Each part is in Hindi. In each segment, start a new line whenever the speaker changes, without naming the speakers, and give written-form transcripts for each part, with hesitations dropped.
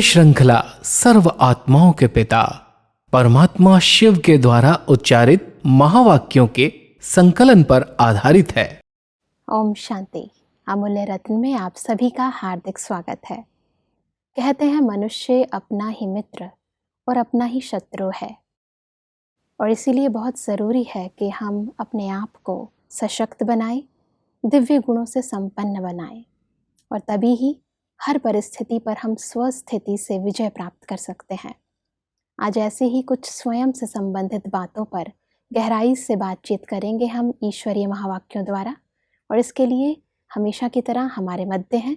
श्रृंखला सर्व आत्माओं के पिता परमात्मा शिव के द्वारा उच्चारित महावाक्यों के संकलन पर आधारित है।
ओम शांति। अमूल्य रत्न में आप सभी का हार्दिक स्वागत है। कहते हैं मनुष्य अपना ही मित्र और अपना ही शत्रु है, और इसीलिए बहुत ज़रूरी है कि हम अपने आप को सशक्त बनाएं, दिव्य गुणों से संपन्न बनाएं, और तभी ही हर परिस्थिति पर हम स्वस्थिति से विजय प्राप्त कर सकते हैं। आज ऐसे ही कुछ स्वयं से संबंधित बातों पर गहराई से बातचीत करेंगे हम ईश्वरीय महावाक्यों द्वारा, और इसके लिए हमेशा की तरह हमारे मध्य हैं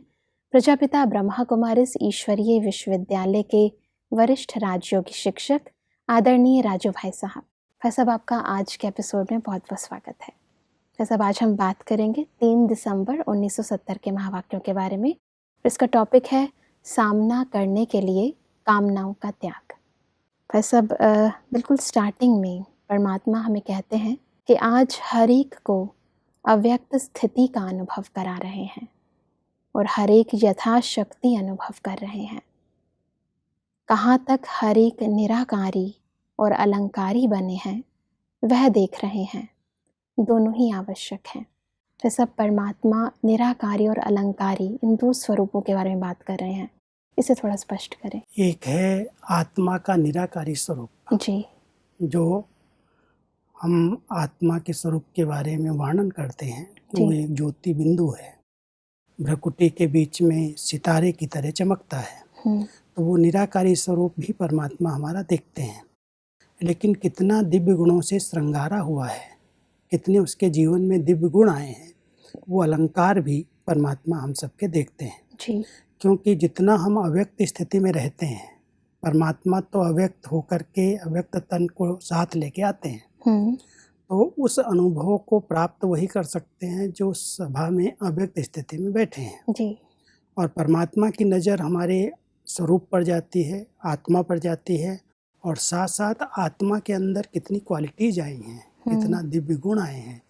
प्रजापिता ब्रह्मा कुमारिस ईश्वरीय विश्वविद्यालय के वरिष्ठ राजयोगी शिक्षक आदरणीय राजू भाई साहब। भाई साहब, आपका आज के एपिसोड में बहुत बहुत स्वागत है। भाई साहब, आज हम बात करेंगे 3 दिसंबर 1970 के महावाक्यों के बारे में। इसका टॉपिक है सामना करने के लिए कामनाओं का त्याग। भाई साहब, बिल्कुल स्टार्टिंग में परमात्मा हमें कहते हैं कि आज हर एक को अव्यक्त स्थिति का अनुभव करा रहे हैं और हर एक यथाशक्ति अनुभव कर रहे हैं। कहाँ तक हर एक निराकारी और अलंकारी बने हैं वह देख रहे हैं। दोनों ही आवश्यक हैं। जैसा परमात्मा निराकारी और अलंकारी इन दो स्वरूपों के बारे में बात कर रहे हैं, इसे थोड़ा स्पष्ट करें।
एक है आत्मा का निराकारी स्वरूप
जी,
जो हम आत्मा के स्वरूप के बारे में वर्णन करते हैं, वो एक ज्योति बिंदु है, भ्रकुटी के बीच में सितारे की तरह चमकता है। तो वो निराकारी स्वरूप भी परमात्मा हमारा देखते हैं। लेकिन कितना दिव्य गुणों से श्रृंगारा हुआ है, कितने उसके जीवन में दिव्य गुण आए हैं, वो अलंकार भी परमात्मा हम सबके देखते हैं।
जी,
क्योंकि जितना हम अव्यक्त स्थिति में रहते हैं, परमात्मा तो अव्यक्त होकर के अव्यक्त तन को साथ लेके आते हैं। तो उस अनुभव को प्राप्त वही कर सकते हैं जो सभा में अव्यक्त स्थिति में बैठे हैं।
जी,
और परमात्मा की नज़र हमारे स्वरूप पर जाती है, आत्मा पर जाती है, और साथ साथ आत्मा के अंदर कितनी क्वालिटीज आई हैं, कितना दिव्य गुण आए हैं,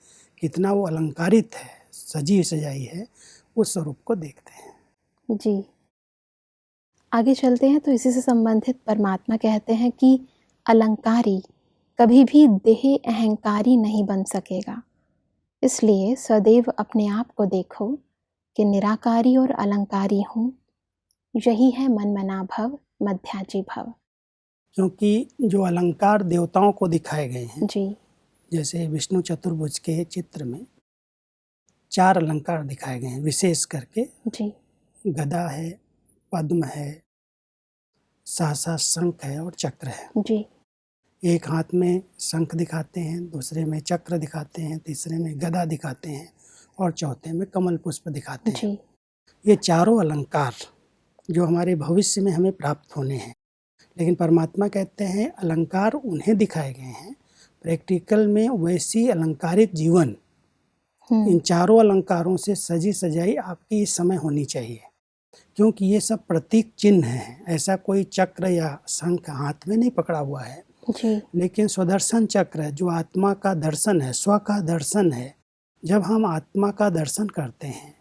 कितना वो अलंकारित है, सजी सजाई है, उस स्वरूप को देखते हैं।
जी। आगे चलते हैं तो इसी से संबंधित परमात्मा कहते हैं कि अलंकारी कभी भी देह अहंकारी नहीं बन सकेगा। इसलिए सदैव अपने आप को देखो कि निराकारी और अलंकारी हूँ। यही है मन मना भव मध्याजी भव।
क्योंकि जो अलंकार देवताओं को दिखाए गए हैं,
जी,
जैसे विष्णु चतुर्भुज के चित्र में 4 अलंकार दिखाए गए हैं विशेष करके।
जी,
गदा है, पद्म है, सहसा शंख है और चक्र है।
जी,
एक हाथ में शंख दिखाते हैं, दूसरे में चक्र दिखाते हैं, तीसरे में गदा दिखाते हैं और चौथे में कमल पुष्प दिखाते हैं।
जी,
ये चारों अलंकार जो हमारे भविष्य में हमें प्राप्त होने हैं। लेकिन परमात्मा कहते हैं अलंकार उन्हें दिखाए गए हैं, प्रैक्टिकल में वैसी अलंकारित जीवन इन चारों अलंकारों से सजी सजाई आपकी इस समय होनी चाहिए। क्योंकि ये सब प्रतीक चिन्ह हैं। ऐसा कोई चक्र या शंख हाथ में नहीं पकड़ा हुआ है,
जी,
लेकिन स्वदर्शन चक्र जो आत्मा का दर्शन है, स्व का दर्शन है। जब हम आत्मा का दर्शन करते हैं,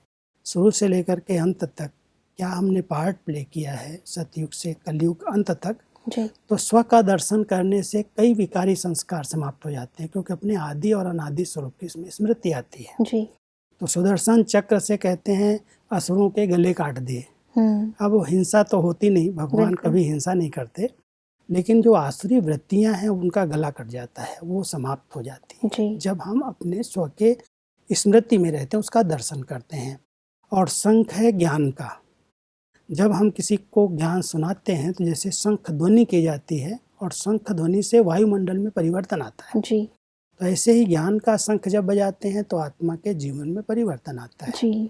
शुरू से लेकर के अंत तक क्या हमने पार्ट प्ले किया है, सतयुग से कलयुग अंत तक,
जी,
तो स्व का दर्शन करने से कई विकारी संस्कार समाप्त हो जाते हैं, क्योंकि अपने आदि और अनादि स्वरूप की इसमें स्मृति आती है।
जी,
तो सुदर्शन चक्र से कहते हैं असुरों के गले काट दिए। अब वो हिंसा तो होती नहीं, भगवान कभी हिंसा नहीं करते, लेकिन जो आसुरी वृत्तियां हैं उनका गला कट जाता है, वो समाप्त हो जाती हैं
जी,
जब हम अपने स्व के स्मृति में रहते हैं, उसका दर्शन करते हैं। और शंख है ज्ञान का। जब हम किसी को ज्ञान सुनाते हैं तो जैसे शंख ध्वनि की जाती है और शंख ध्वनि से वायुमंडल में परिवर्तन आता है,
जी,
तो ऐसे ही ज्ञान का शंख जब बजाते हैं तो आत्मा के जीवन में परिवर्तन आता है।
जी,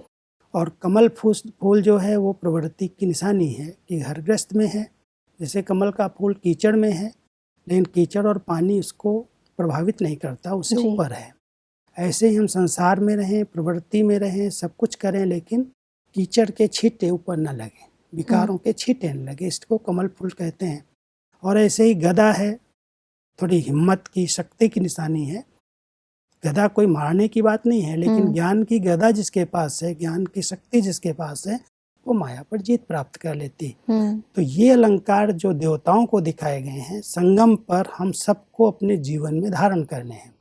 और कमल फूल जो है वो प्रवृत्ति की निशानी है कि घरग्रस्त में है। जैसे कमल का फूल कीचड़ में है, लेकिन कीचड़ और पानी उसको प्रभावित नहीं करता, उससे ऊपर है। ऐसे ही हम संसार में रहें, प्रवृत्ति में रहें, सब कुछ करें, लेकिन कीचड़ के छींटे ऊपर न लगे, विकारों के छींटे न लगे, इसको कमल फूल कहते हैं। और ऐसे ही गदा है, थोड़ी हिम्मत की, शक्ति की निशानी है। गदा कोई मारने की बात नहीं है, लेकिन ज्ञान की गदा जिसके पास है, ज्ञान की शक्ति जिसके पास है, वो माया पर जीत प्राप्त कर लेती है। तो ये अलंकार जो देवताओं को दिखाए गए हैं, संगम पर हम सबको अपने जीवन में धारण करने हैं।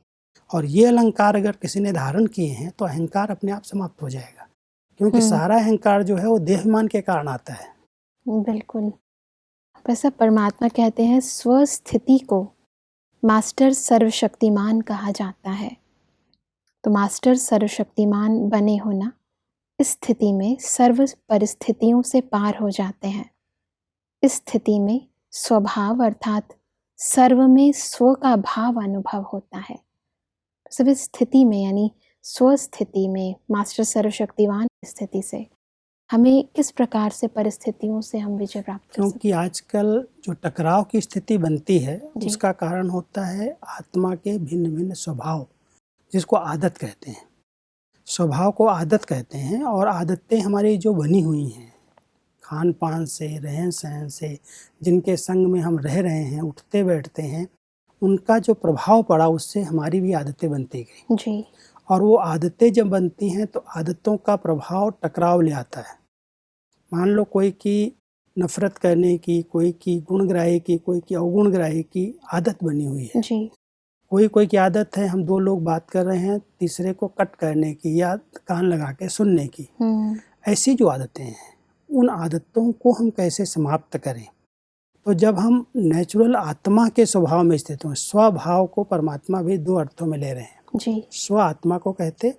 और ये अलंकार अगर किसी ने धारण किए हैं तो अहंकार अपने आप समाप्त हो जाएगा, क्योंकि सारा अहंकार जो है वो देहमान के कारण आता है।
बिल्कुल। वैसे परमात्मा कहते हैं स्वस्थिति को मास्टर सर्वशक्तिमान कहा जाता है। तो मास्टर सर्वशक्तिमान बने होना इस स्थिति में सर्व परिस्थितियों से पार हो जाते हैं। इस स्थिति में स्वभाव अर्थात सर्व में स्व का भाव अनुभव होता है। सब इस स्थिति में यानी स्वस्थिति में मास्टर सर्वशक्तिवान स्थिति से हमें किस प्रकार से परिस्थितियों से हम विजय प्राप्त कर सकते हैं?
क्योंकि आजकल जो टकराव की स्थिति बनती है उसका कारण होता है आत्मा के भिन्न भिन्न स्वभाव, जिसको आदत कहते हैं। स्वभाव को आदत कहते हैं, और आदतें हमारी जो बनी हुई हैं खान पान से, रहन सहन से, जिनके संग में हम रह रहे हैं, उठते बैठते हैं, उनका जो प्रभाव पड़ा उससे हमारी भी आदतें बनती गई
जी।
और वो आदतें जब बनती हैं तो आदतों का प्रभाव टकराव ले आता है। मान लो कोई की नफरत करने की, कोई की गुणग्राही की, कोई की अवगुणग्राही की आदत बनी हुई है।
जी।
कोई की आदत है, हम दो लोग बात कर रहे हैं, तीसरे को कट करने की या कान लगा के सुनने की। ऐसी जो आदतें हैं, उन आदतों को हम कैसे समाप्त करें? तो जब हम नेचुरल आत्मा के स्वभाव में स्थित हों, स्वभाव को परमात्मा भी दो अर्थों में ले रहे हैं।
जी।
स्व आत्मा को कहते,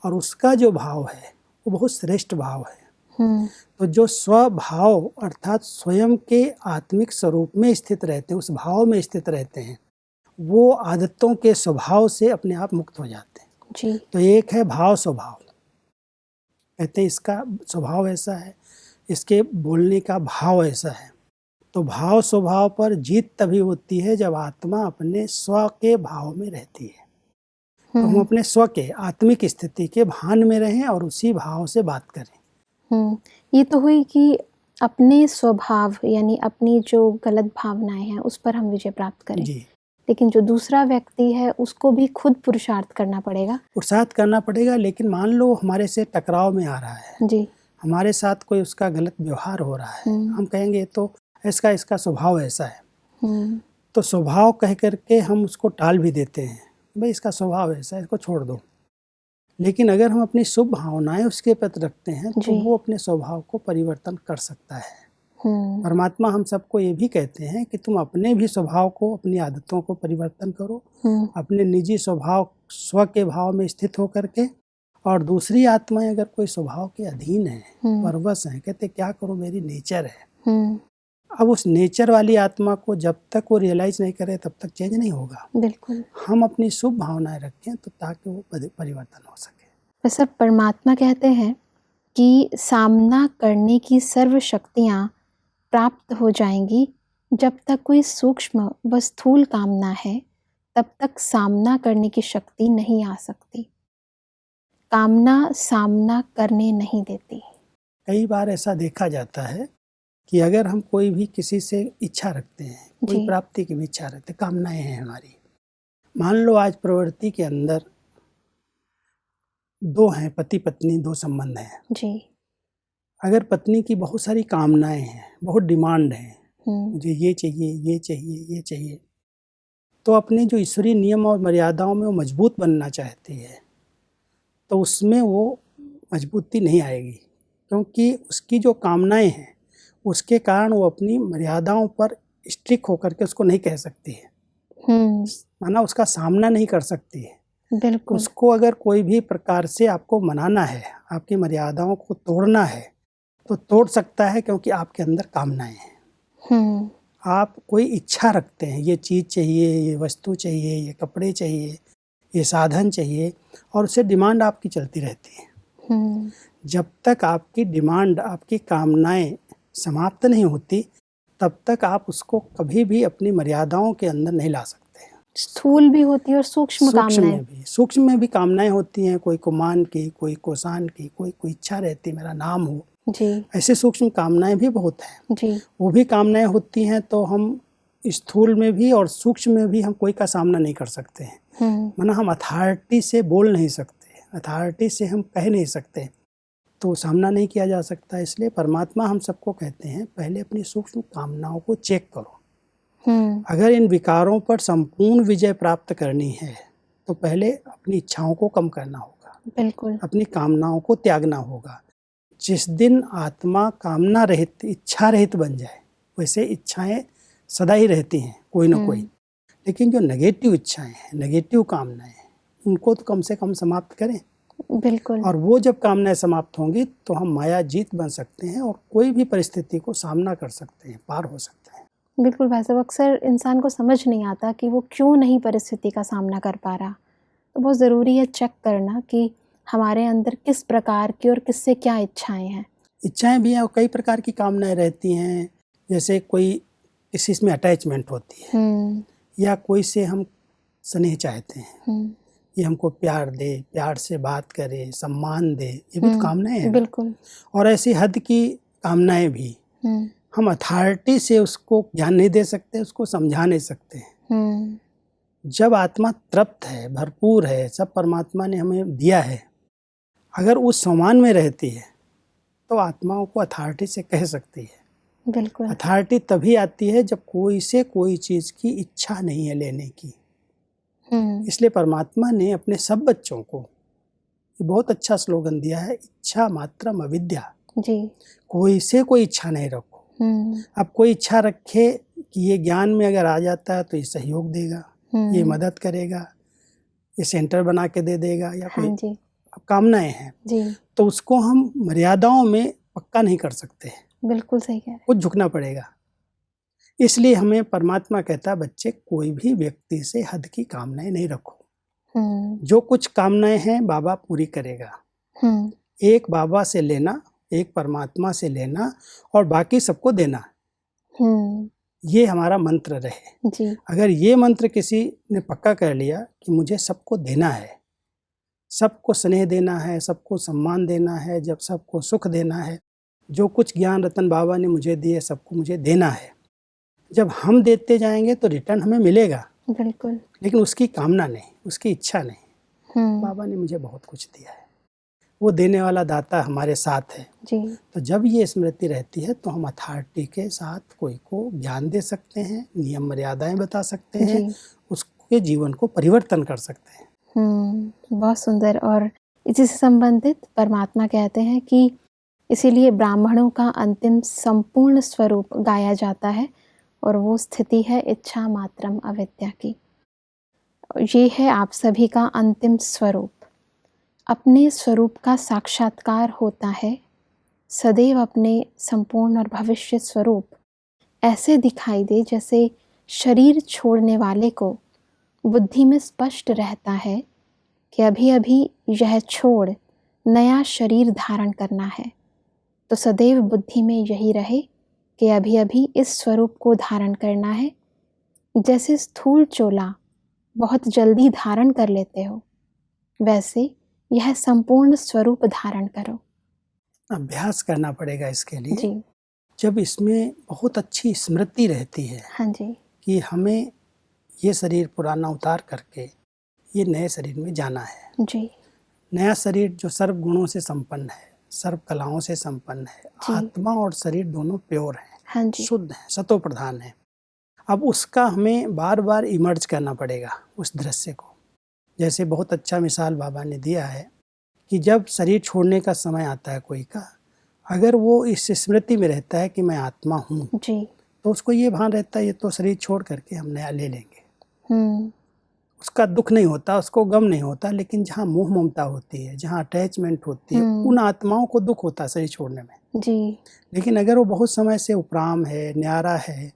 और उसका जो भाव है वो बहुत श्रेष्ठ भाव है। तो जो स्वभाव अर्थात स्वयं के आत्मिक स्वरूप में स्थित रहते हैं, उस भाव में स्थित रहते हैं, वो आदतों के स्वभाव से अपने आप मुक्त हो जाते हैं।
जी।
तो एक है भाव स्वभाव, कहते हैं इसका स्वभाव ऐसा है, इसके बोलने का भाव ऐसा है। तो भाव स्वभाव पर जीत तभी होती है जब आत्मा अपने स्व के भाव में रहती है। तो हम अपने स्व के आत्मिक स्थिति के भान में रहें और उसी भाव से बात करें।
ये तो हुई कि अपने स्वभाव यानी अपनी जो गलत भावनाएं हैं उस पर हम विजय प्राप्त करें।
जी।
लेकिन जो दूसरा व्यक्ति है उसको भी खुद पुरुषार्थ करना पड़ेगा।
पुरुषार्थ करना पड़ेगा, लेकिन मान लो हमारे से टकराव में आ रहा है।
जी।
हमारे साथ कोई उसका गलत व्यवहार हो रहा है, हम कहेंगे तो इसका स्वभाव ऐसा है। तो स्वभाव कह करके हम उसको टाल भी देते हैं, भाई इसका स्वभाव ऐसा है, इसको छोड़ दो। लेकिन अगर हम अपनी शुभ भावनाएं उसके प्रति रखते हैं तो वो अपने स्वभाव को परिवर्तन कर सकता है। परमात्मा हम सबको ये भी कहते हैं कि तुम अपने भी स्वभाव को, अपनी आदतों को परिवर्तन करो, अपने निजी स्वभाव स्व के भाव में स्थित होकर के। और दूसरी आत्माएं अगर कोई स्वभाव के अधीन है, परवश है, कहते क्या करो मेरी नेचर है। अब उस नेचर वाली आत्मा को जब तक वो रियलाइज नहीं करे तब तक चेंज नहीं होगा।
बिल्कुल।
हम अपनी शुभ भावनाएं रखें तो ताकि वो परिवर्तन हो सके।
सर परमात्मा कहते हैं कि सामना करने की सर्व शक्तियाँ प्राप्त हो जाएंगी। जब तक कोई सूक्ष्म व स्थूल कामना है तब तक सामना करने की शक्ति नहीं आ सकती। कामना सामना करने नहीं देती।
कई बार ऐसा देखा जाता है कि अगर हम कोई भी किसी से इच्छा रखते हैं, कोई प्राप्ति की भी इच्छा रखते हैं, कामनाएं हैं हमारी। मान लो आज प्रवृत्ति के अंदर दो हैं, पति पत्नी, दो संबंध हैं
जी।
अगर पत्नी की बहुत सारी कामनाएं हैं, बहुत डिमांड है, मुझे ये चाहिए, ये चाहिए, ये चाहिए, तो अपने जो ईश्वरीय नियम और मर्यादाओं में वो मजबूत बनना चाहती है, तो उसमें वो मजबूती नहीं आएगी, क्योंकि उसकी जो कामनाएं हैं उसके कारण वो अपनी मर्यादाओं पर स्ट्रिक होकर के उसको नहीं कह सकती है, माना उसका सामना नहीं कर सकती है।
बिल्कुल।
उसको अगर कोई भी प्रकार से आपको मनाना है, आपकी मर्यादाओं को तोड़ना है तो तोड़ सकता है, क्योंकि आपके अंदर कामनाएं हैं। आप कोई इच्छा रखते हैं, ये चीज़ चाहिए, ये वस्तु चाहिए, ये कपड़े चाहिए, ये साधन चाहिए, और उससे डिमांड आपकी चलती रहती है। जब तक आपकी डिमांड, आपकी कामनाएं समाप्त नहीं होती तब तक आप उसको कभी भी अपनी मर्यादाओं के अंदर नहीं ला सकते।
स्थूल भी होती है और सूक्ष्म कामनाएं भी।
सूक्ष्म में भी कामनाएं होती हैं, कोई को मान की, कोई को शान की, कोई इच्छा रहती मेरा नाम हो
जी।
ऐसे सूक्ष्म कामनाएं भी बहुत हैं
जी। वो
भी कामनाएं होती हैं, तो हम स्थूल में भी और सूक्ष्म में भी हम कोई का सामना नहीं कर सकते हैं। माना हम अथॉरिटी से बोल नहीं सकते, अथॉरिटी से हम कह नहीं सकते तो सामना नहीं किया जा सकता। इसलिए परमात्मा हम सबको कहते हैं पहले अपनी सूक्ष्म कामनाओं को चेक करो। अगर इन विकारों पर संपूर्ण विजय प्राप्त करनी है तो पहले अपनी इच्छाओं को कम करना होगा,
बिल्कुल,
अपनी कामनाओं को त्यागना होगा। जिस दिन आत्मा कामना रहित, इच्छा रहित बन जाए, वैसे इच्छाएं सदा ही रहती हैं कोई ना कोई, लेकिन जो नेगेटिव इच्छाएं हैं, नेगेटिव कामनाएं हैं, उनको तो कम से कम समाप्त करें।
बिल्कुल।
और वो जब कामनाएं समाप्त होंगी तो हम माया जीत बन सकते हैं और कोई भी परिस्थिति को सामना कर सकते हैं, पार हो सकते हैं।
बिल्कुल भाई साहब, अक्सर इंसान को समझ नहीं आता कि वो क्यों नहीं परिस्थिति का सामना कर पा रहा। तो बहुत ज़रूरी है चेक करना कि हमारे अंदर किस प्रकार की और किससे क्या इच्छाएं हैं।
इच्छाएं भी हैं और कई प्रकार की कामनाएं रहती हैं। जैसे कोई किसी में अटैचमेंट होती है या कोई से हम स्नेह चाहते हैं, ये हमको प्यार दे, प्यार से बात करे, सम्मान दे, ये भी तो कामनाएं हैं।
बिल्कुल।
और ऐसी हद की कामनाएं भी हम अथॉरिटी से उसको ज्ञान नहीं दे सकते, उसको समझा नहीं सकते। जब आत्मा तृप्त है, भरपूर है, सब परमात्मा ने हमें दिया है, अगर उस समान में रहती है तो आत्माओं को अथॉरिटी से कह सकती है।
बिल्कुल।
अथॉरिटी तभी आती है जब कोई से कोई चीज़ की इच्छा नहीं है लेने की। इसलिए परमात्मा ने अपने सब बच्चों को ये बहुत अच्छा स्लोगन दिया है, इच्छा मात्रम अविद्या।
जी।
कोई से कोई इच्छा नहीं रखो। अब कोई इच्छा रखे कि ये ज्ञान में अगर आ जाता है तो ये सहयोग देगा, ये मदद करेगा, ये सेंटर बना के दे देगा, या कोई अब कामनाएं हैं
जी,
तो उसको हम मर्यादाओं में पक्का नहीं कर सकते।
बिल्कुल सही कह रहे हैं।
कुछ झुकना पड़ेगा। इसलिए हमें परमात्मा कहता है बच्चे कोई भी व्यक्ति से हद की कामनाएं नहीं रखो। जो कुछ कामनाएं हैं बाबा पूरी करेगा। एक बाबा से लेना, एक परमात्मा से लेना और बाकी सबको देना, ये हमारा मंत्र रहे
जी।
अगर ये मंत्र किसी ने पक्का कर लिया कि मुझे सबको देना है, सबको स्नेह देना है, सबको सम्मान देना है, जब सबको सुख देना है, जो कुछ ज्ञान रतन बाबा ने मुझे दिए सबको मुझे देना है, जब हम देते जाएंगे तो रिटर्न हमें मिलेगा।
बिल्कुल।
लेकिन उसकी कामना नहीं, उसकी इच्छा नहीं। बाबा ने मुझे बहुत कुछ दिया है, वो देने वाला दाता हमारे साथ है
जी।
तो जब ये स्मृति रहती है तो हम अथॉरिटी के साथ कोई को ज्ञान दे सकते हैं, नियम मर्यादाएं बता सकते हैं, उसके जीवन को परिवर्तन कर सकते हैं।
बहुत सुंदर। और इसी से संबंधित परमात्मा कहते हैं कि इसीलिए ब्राह्मणों का अंतिम संपूर्ण स्वरूप गाया जाता है और वो स्थिति है इच्छा मात्रम अविद्या की। ये है आप सभी का अंतिम स्वरूप। अपने स्वरूप का साक्षात्कार होता है, सदैव अपने संपूर्ण और भविष्य स्वरूप ऐसे दिखाई दे जैसे शरीर छोड़ने वाले को बुद्धि में स्पष्ट रहता है कि अभी अभी यह छोड़ नया शरीर धारण करना है। तो सदैव बुद्धि में यही रहे कि अभी अभी इस स्वरूप को धारण करना है। जैसे स्थूल चोला बहुत जल्दी धारण कर लेते हो, वैसे यह संपूर्ण स्वरूप धारण करो।
अभ्यास करना पड़ेगा इसके लिए
जी।
जब इसमें बहुत अच्छी स्मृति रहती है
हाँ जी।
कि हमें ये शरीर पुराना उतार करके ये नए शरीर में जाना है।
जी।
नया शरीर जो सर्व गुणों से संपन्न है, सर्व कलाओं से संपन्न है, आत्मा और शरीर दोनों प्योर हैं,
हाँ जी।
शुद्ध हैं, सतो प्रधान है। अब उसका हमें बार बार इमर्ज करना पड़ेगा उस दृश्य को। जैसे बहुत अच्छा मिसाल बाबा ने दिया है कि जब शरीर छोड़ने का समय आता है कोई का, अगर वो इस स्मृति में रहता है कि मैं आत्मा हूँ
जी।
तो उसको ये भान रहता है ये तो शरीर छोड़ करके हम नया ले लेंगे। उसका दुख नहीं होता, उसको गम नहीं होता। लेकिन जहाँ मोह ममता होती है, जहाँ अटैचमेंट होती है, उन आत्माओं को दुख होता है शरीर छोड़ने में।
जी।
लेकिन अगर वो बहुत समय से उपराम है, न्यारा है,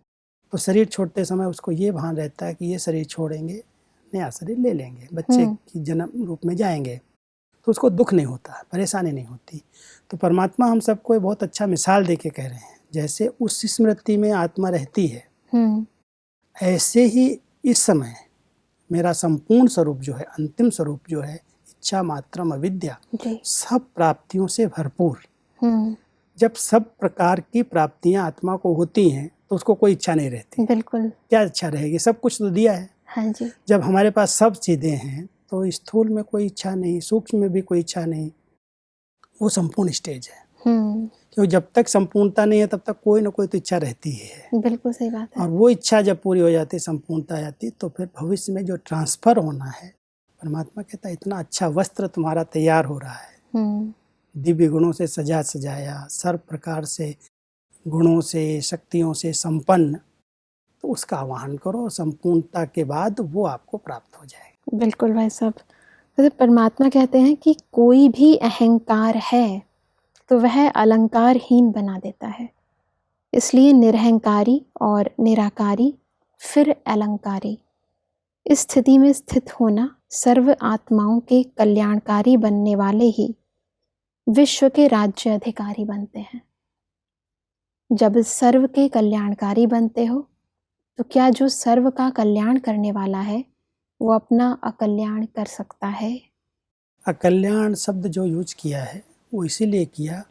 तो शरीर छोड़ते समय उसको ये भान रहता है कि ये शरीर छोड़ेंगे, नया शरीर ले लेंगे, बच्चे की जन्म रूप में जाएंगे, तो उसको दुख नहीं होता, परेशानी नहीं होती। तो परमात्मा हम सबको बहुत अच्छा मिसाल दे के कह रहे हैं, जैसे उस स्मृति में आत्मा रहती है, ऐसे ही इस समय मेरा संपूर्ण स्वरूप जो है, अंतिम स्वरूप जो है, इच्छा मात्रम अविद्या, सब प्राप्तियों से भरपूर। जब सब प्रकार की प्राप्तियां आत्मा को होती हैं तो उसको कोई इच्छा नहीं रहती।
बिल्कुल।
क्या इच्छा रहेगी, सब कुछ तो दिया है।
हाँ जी।
जब हमारे पास सब चीज़ें हैं तो स्थूल में कोई इच्छा नहीं, सूक्ष्म में भी कोई इच्छा नहीं, वो संपूर्ण स्टेज है।
हम्म,
क्योंकि जब तक संपूर्णता नहीं है तब तक कोई ना कोई तो इच्छा रहती ही है,
बिल्कुल सही बात है।
और वो इच्छा जब पूरी हो जाती, संपूर्णता आ जाती, तो फिर भविष्य में जो ट्रांसफर होना है, परमात्मा कहता है इतना अच्छा वस्त्र तुम्हारा तैयार हो रहा है,
हम्म,
दिव्य गुणों से सजा सजाया, सर्व प्रकार से गुणों से शक्तियों से संपन्न, तो उसका आवाहन करो, संपूर्णता के बाद वो आपको प्राप्त हो जाएगा।
बिल्कुल भाई साहब। जैसे परमात्मा कहते हैं कि कोई भी अहंकार है तो वह अलंकारहीन बना देता है, इसलिए निरहंकारी और निराकारी फिर अलंकारी, इस स्थिति में स्थित होना सर्व आत्माओं के कल्याणकारी बनने वाले ही विश्व के राज्य अधिकारी बनते हैं। जब सर्व के कल्याणकारी बनते हो तो क्या जो सर्व का कल्याण करने वाला है वो अपना अकल्याण कर सकता है?
अकल्याण शब्द जो यूज किया है वो इसीलिए किया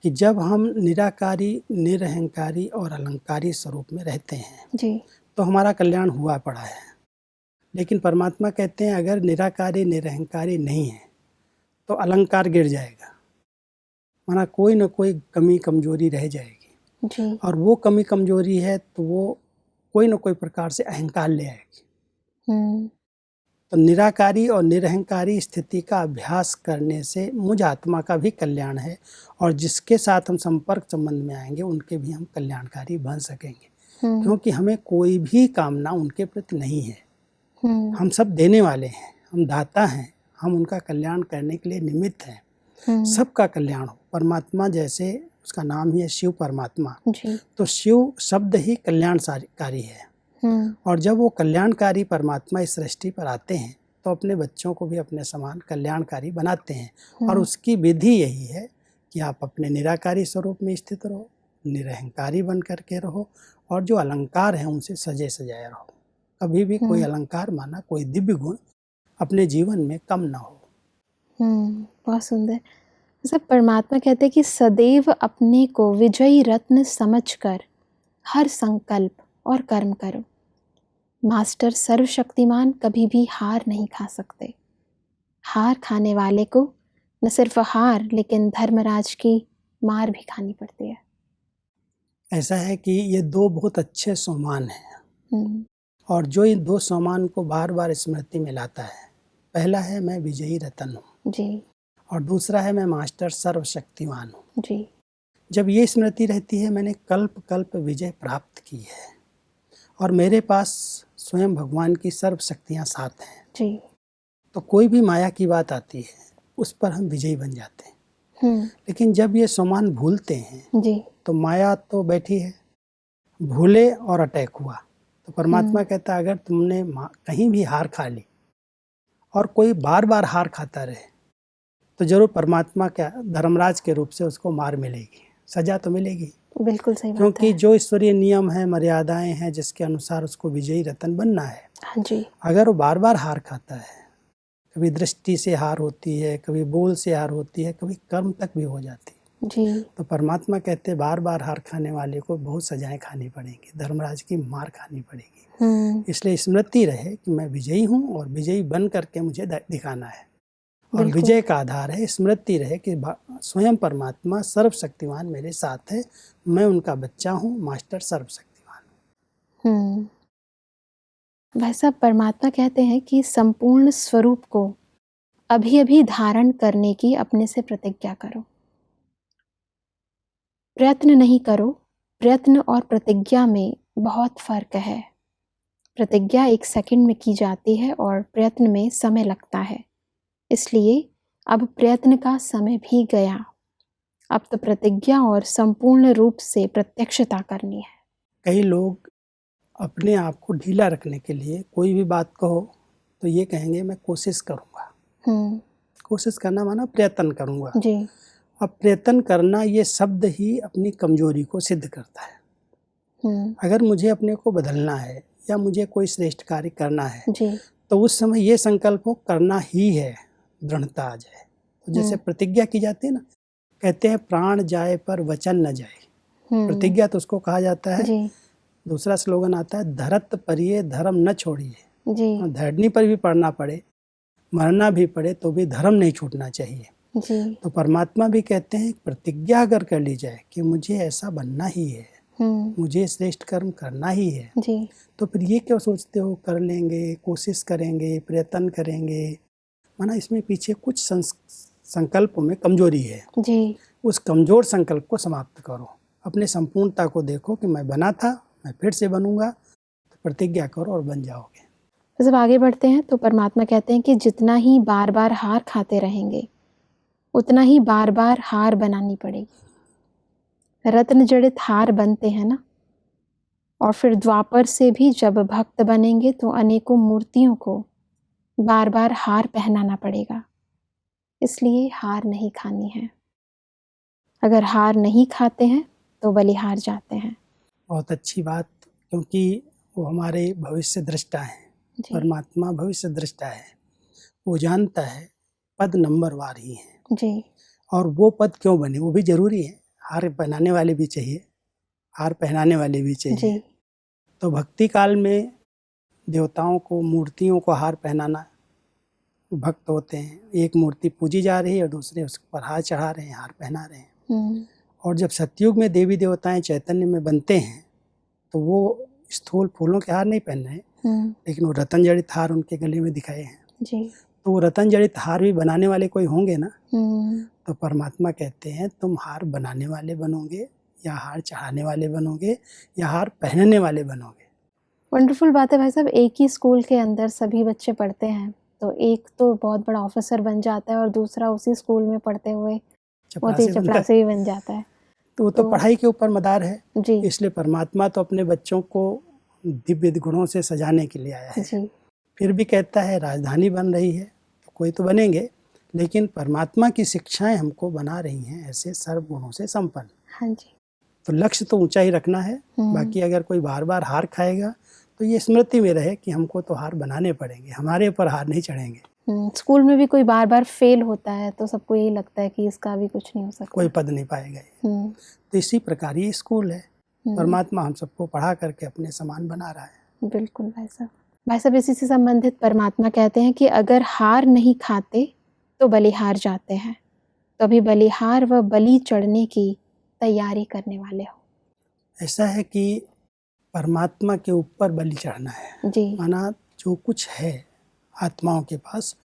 कि जब हम निराकारी, निरहंकारी और अलंकारी स्वरूप में रहते हैं
जी,
तो हमारा कल्याण हुआ पड़ा है। लेकिन परमात्मा कहते हैं अगर निराकारी निरहंकारी नहीं है तो अलंकार गिर जाएगा, माना कोई न कोई कमी कमजोरी रह जाएगी,
जी,
और वो कमी कमजोरी है तो वो कोई न कोई प्रकार से अहंकार ले आएगी।
हम्म,
तो निराकारी और निरहंकारी स्थिति का अभ्यास करने से मुझ आत्मा का भी कल्याण है, और जिसके साथ हम संपर्क संबंध में आएंगे उनके भी हम कल्याणकारी बन सकेंगे, क्योंकि हमें कोई भी कामना उनके प्रति नहीं है। हम सब देने वाले हैं, हम दाता हैं, हम उनका कल्याण करने के लिए निमित्त हैं, सबका कल्याण हो। परमात्मा जैसे उसका नाम ही है शिव परमात्मा,
जी,
तो शिव शब्द ही कल्याणकारी है, और जब वो कल्याणकारी परमात्मा इस सृष्टि पर आते हैं तो अपने बच्चों को भी अपने समान कल्याणकारी बनाते हैं, और उसकी विधि यही है कि आप अपने निराकारी स्वरूप में स्थित रहो, निरहंकारी बन करके रहो, और जो अलंकार हैं उनसे सजे सजाए रहो। कभी भी कोई अलंकार माना, कोई दिव्य गुण अपने जीवन में कम ना हो।
बहुत सुंदर। जैसे परमात्मा कहते हैं कि सदैव अपने को विजयी रत्न समझकर हर संकल्प और कर्म करो। मास्टर सर्वशक्तिमान कभी भी हार नहीं खा सकते। हार खाने वाले को न सिर्फ हार लेकिन धर्मराज की मार भी खानी पड़ती है।
ऐसा है कि ये दो बहुत अच्छे सोमान हैं, और जो इन दो सोमान को बार बार स्मृति में लाता है, पहला है मैं विजयी रतन हूँ
जी,
और दूसरा है मैं मास्टर सर्वशक्तिमान हूँ।
जी,
जब ये स्मृति रहती है मैंने कल्प कल्प विजय प्राप्त की है और मेरे पास स्वयं भगवान की सर्व शक्तियाँ साथ हैं,
जी,
तो कोई भी माया की बात आती है उस पर हम विजयी बन जाते हैं। लेकिन जब ये सोमान भूलते हैं
जी,
तो माया तो बैठी है, भूले और अटैक हुआ। तो परमात्मा कहता है अगर तुमने कहीं भी हार खा ली और कोई बार बार हार खाता रहे तो जरूर परमात्मा क्या धर्मराज के रूप से उसको मार मिलेगी, सजा तो मिलेगी।
बिल्कुल सही बात
क्योंकि
है।
जो ईश्वरीय नियम है, मर्यादाएं हैं जिसके अनुसार उसको विजयी रतन बनना है।
हाँ जी,
अगर वो बार बार हार खाता है, कभी दृष्टि से हार होती है, कभी बोल से हार होती है, कभी कर्म तक भी हो जाती है,
जी,
तो परमात्मा कहते हैं बार बार हार खाने वाले को बहुत सजाएं खानी पड़ेंगी, धर्मराज की मार खानी पड़ेगी। इसलिए स्मृति रहे कि मैं विजयी हूँ और विजयी बन करके मुझे दिखाना है, और विजय का आधार है स्मृति रहे कि स्वयं परमात्मा सर्वशक्तिमान मेरे साथ है, मैं उनका बच्चा हूँ, मास्टर सर्वशक्तिमान।
वैसा परमात्मा कहते हैं कि संपूर्ण स्वरूप को अभी अभी धारण करने की अपने से प्रतिज्ञा करो। प्रयत्न नहीं करो, प्रयत्न और प्रतिज्ञा में बहुत फर्क है। प्रतिज्ञा 1 सेकंड में की जाती है और प्रयत्न में समय लगता है, इसलिए अब प्रयत्न का समय भी गया। अब तो प्रतिज्ञा और संपूर्ण रूप से प्रत्यक्षता करनी है।
कई लोग अपने आप को ढीला रखने के लिए कोई भी बात कहो तो ये कहेंगे मैं कोशिश करूँगा। कोशिश करना माना प्रयत्न करूँगा।
जी,
अब प्रयत्न करना ये शब्द ही अपनी कमजोरी को सिद्ध करता है। अगर मुझे अपने को बदलना है या मुझे कोई श्रेष्ठ कार्य करना है
जी,
तो उस समय ये संकल्प हो करना ही है, दृढ़ता आ जाए। तो जैसे प्रतिज्ञा की जाती है ना, कहते हैं प्राण जाए पर वचन न जाए, प्रतिज्ञा तो उसको कहा जाता है।
जी,
दूसरा स्लोगन आता है धरत परिये धर्म न छोड़िए।
जी,
धरनी पर भी पड़ना पड़े, मरना भी पड़े तो भी धर्म नहीं छूटना चाहिए।
जी।
तो परमात्मा भी कहते हैं प्रतिज्ञा अगर कर ली जाए कि मुझे ऐसा बनना ही है, मुझे श्रेष्ठ कर्म करना ही है,
जी।
तो फिर ये क्यों सोचते हो कर लेंगे, कोशिश करेंगे, प्रयत्न करेंगे, माना इसमें पीछे कुछ संकल्पों में कमजोरी है।
जी।
उस कमजोर संकल्प को समाप्त करो, अपने संपूर्णता को देखो कि मैं बना था, मैं फिर से बनूंगा, तो प्रतिज्ञा करो और बन जाओगे।
तो जब आगे बढ़ते हैं तो परमात्मा कहते हैं कि जितना ही बार बार हार खाते रहेंगे उतना ही बार बार हार बनानी पड़ेगी। रत्न जड़ित हार बनते हैं ना, और फिर द्वापर से भी जब भक्त बनेंगे तो अनेकों मूर्तियों को बार बार हार पहनाना पड़ेगा। इसलिए हार नहीं खानी है। अगर हार नहीं खाते हैं तो बलिहार जाते हैं।
बहुत अच्छी बात, क्योंकि वो हमारे भविष्य दृष्टा हैं। परमात्मा भविष्य दृष्टा है, वो जानता है पद नंबरवार ही है
जी।
और वो पद क्यों बने वो भी जरूरी है। हार पहनाने वाले भी चाहिए, हार पहनाने वाले भी चाहिए
जी।
तो भक्ति काल में देवताओं को, मूर्तियों को हार पहनाना, भक्त होते हैं, एक मूर्ति पूजी जा रही है और दूसरे उस पर हार चढ़ा रहे हैं, हार पहना रहे हैं। और जब सतयुग में देवी देवताएं चैतन्य में बनते हैं तो वो स्थूल फूलों के हार नहीं पहन रहे, लेकिन वो रतन जड़ित हार उनके गले में दिखाए हैं।
जी।
तो वो रतन जड़ित हार भी बनाने वाले कोई होंगे ना। तो परमात्मा कहते हैं तुम हार बनाने वाले बनोगे या हार चढ़ाने वाले बनोगे या हार पहनने वाले बनोगे।
वंडरफुल बात है भाई साहब। एक ही स्कूल के अंदर सभी बच्चे पढ़ते हैं, तो एक तो बहुत बड़ा ऑफिसर बन जाता है और दूसरा उसी स्कूल में पढ़ते हुए चपरासी भी बन जाता है।
तो वो तो पढ़ाई के ऊपर मदार है
जी।
इसलिए परमात्मा तो अपने बच्चों को दिव्य गुणों से सजाने के लिए आया है।
जी।
फिर भी कहता है राजधानी बन रही है तो कोई तो बनेंगे, लेकिन परमात्मा की शिक्षाएं हमको बना रही हैं ऐसे सर्व गुणों से संपन्न।
हाँ जी।
तो लक्ष्य तो ऊंचा ही रखना है। बाकी अगर कोई बार बार हार खाएगा तो ये स्मृति में रहे कि हमको तो हार बनाने पड़ेंगे, हमारे ऊपर हार नहीं चढ़ेंगे।
स्कूल में भी कोई बार बार फेल होता है तो सबको यही लगता है कि इसका भी कुछ नहीं हो सकता,
कोई पद नहीं पाएगा। तो इसी प्रकार ये स्कूल है, परमात्मा हम सबको पढ़ा करके अपने समान बना रहा है।
बिल्कुल भाई साहब। भाई साहब इसी से संबंधित परमात्मा कहते हैं कि अगर हार नहीं खाते तो बलिहार जाते हैं, तो अभी बलिहार व बलि चढ़ने की तैयारी करने वाले हो।
ऐसा है कि परमात्मा के ऊपर बलि चढ़ना है।
जी।
माना जो कुछ है आत्माओं के पास,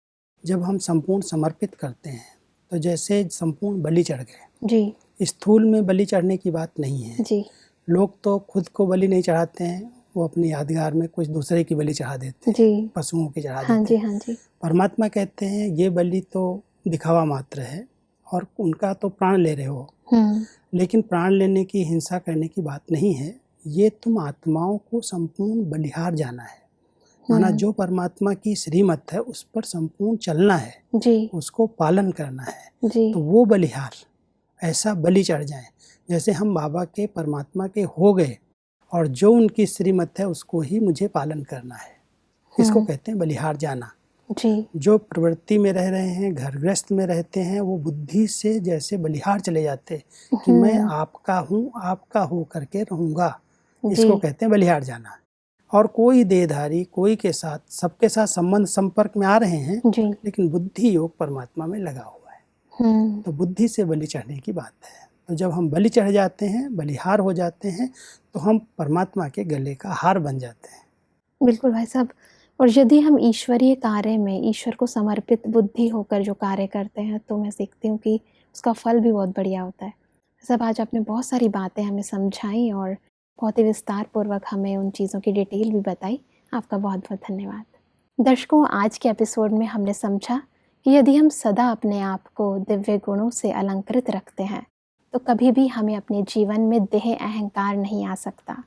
जब हम संपूर्ण समर्पित करते हैं तो जैसे संपूर्ण बलि चढ़ गए।
जी।
स्थूल में बलि चढ़ने की बात नहीं है।
जी।
लोग तो खुद को बलि नहीं चढ़ाते हैं, वो अपनी यादगार में कुछ दूसरे की बलि चढ़ा देते हैं।
जी।
पशुओं की चढ़ा
हाँ
देते
जी। हाँ जी।
परमात्मा कहते हैं ये बलि तो दिखावा मात्र है और उनका तो प्राण ले रहे हो, लेकिन प्राण लेने की, हिंसा करने की बात नहीं है। ये तुम आत्माओं को संपूर्ण बलिहार जाना है। माना जो परमात्मा की श्रीमत है उस पर संपूर्ण चलना है।
जी।
उसको पालन करना है।
जी।
तो वो बलिहार ऐसा बलि चढ़ जाए जैसे हम बाबा के, परमात्मा के हो गए और जो उनकी श्रीमत है उसको ही मुझे पालन करना है। इसको कहते हैं बलिहार जाना।
जी। जो
प्रवृत्ति में रह रहे हैं, घर गृहस्थ में रहते हैं, वो बुद्धि से जैसे बलिहार चले जाते कि मैं आपका हूँ, आपका हो करके रहूंगा। इसको कहते हैं बलिहार जाना। और कोई देहधारी, कोई के साथ, सबके साथ संबंध संपर्क में आ रहे हैं, लेकिन बुद्धि योग परमात्मा में लगा हुआ है। तो बुद्धि से बलि चढ़ने की बात है। तो जब हम बलि चढ़ जाते हैं, बलिहार हो जाते हैं, तो हम परमात्मा के गले का हार बन जाते हैं।
बिल्कुल भाई साहब। और यदि हम ईश्वरीय कार्य में ईश्वर को समर्पित बुद्धि होकर जो कार्य करते हैं तो मैं सीखती हूँ कि उसका फल भी बहुत बढ़िया होता है। सब आज आपने बहुत सारी बातें हमें समझाई और बहुत ही विस्तार पूर्वक हमें उन चीज़ों की डिटेल भी बताई। आपका बहुत बहुत धन्यवाद। दर्शकों, आज के एपिसोड में हमने समझा कि यदि हम सदा अपने आप को दिव्य गुणों से अलंकृत रखते हैं तो कभी भी हमें अपने जीवन में देह अहंकार नहीं आ सकता,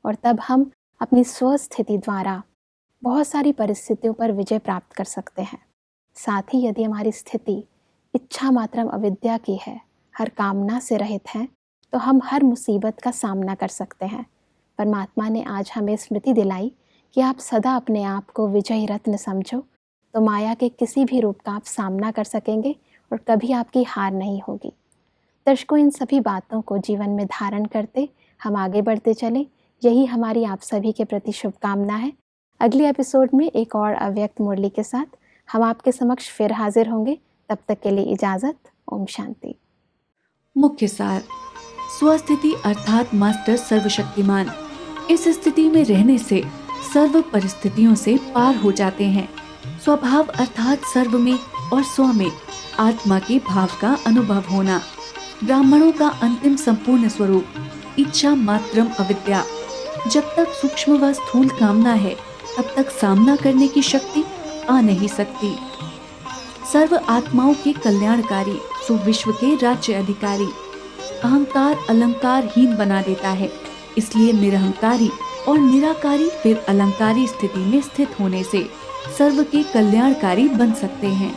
और तब हम अपनी स्वस्थिति द्वारा बहुत सारी परिस्थितियों पर विजय प्राप्त कर सकते हैं। साथ ही यदि हमारी स्थिति इच्छा मात्रम अविद्या की है, हर कामना से रहित है, तो हम हर मुसीबत का सामना कर सकते हैं। परमात्मा ने आज हमें स्मृति दिलाई कि आप सदा अपने आप को विजयी रत्न समझो, तो माया के किसी भी रूप का आप सामना कर सकेंगे और कभी आपकी हार नहीं होगी। दर्शकों, इन सभी बातों को जीवन में धारण करते हम आगे बढ़ते चलें, यही हमारी आप सभी के प्रति शुभकामना है। अगले एपिसोड में एक और अव्यक्त मुरली के साथ हम आपके समक्ष फिर हाजिर होंगे। तब तक के लिए इजाजत। ओम शांति।
मुख्य सार। स्वस्थिति अर्थात मास्टर सर्वशक्तिमान। इस स्थिति में रहने से सर्व परिस्थितियों से पार हो जाते हैं। स्वभाव अर्थात सर्व में और स्व में आत्मा के भाव का अनुभव होना। ब्राह्मणों का अंतिम संपूर्ण स्वरूप इच्छा मात्रम अविद्या। जब तक सूक्ष्म व स्थूल कामना है तब तक सामना करने की शक्ति आ नहीं सकती। सर्व आत्माओं के कल्याणकारी सो विश्व के राज्य अधिकारी। अहंकार अलंकारहीन बना देता है, इसलिए निरहंकारी और निराकारी फिर अलंकारी स्थिति में स्थित होने से सर्व के कल्याणकारी बन सकते हैं।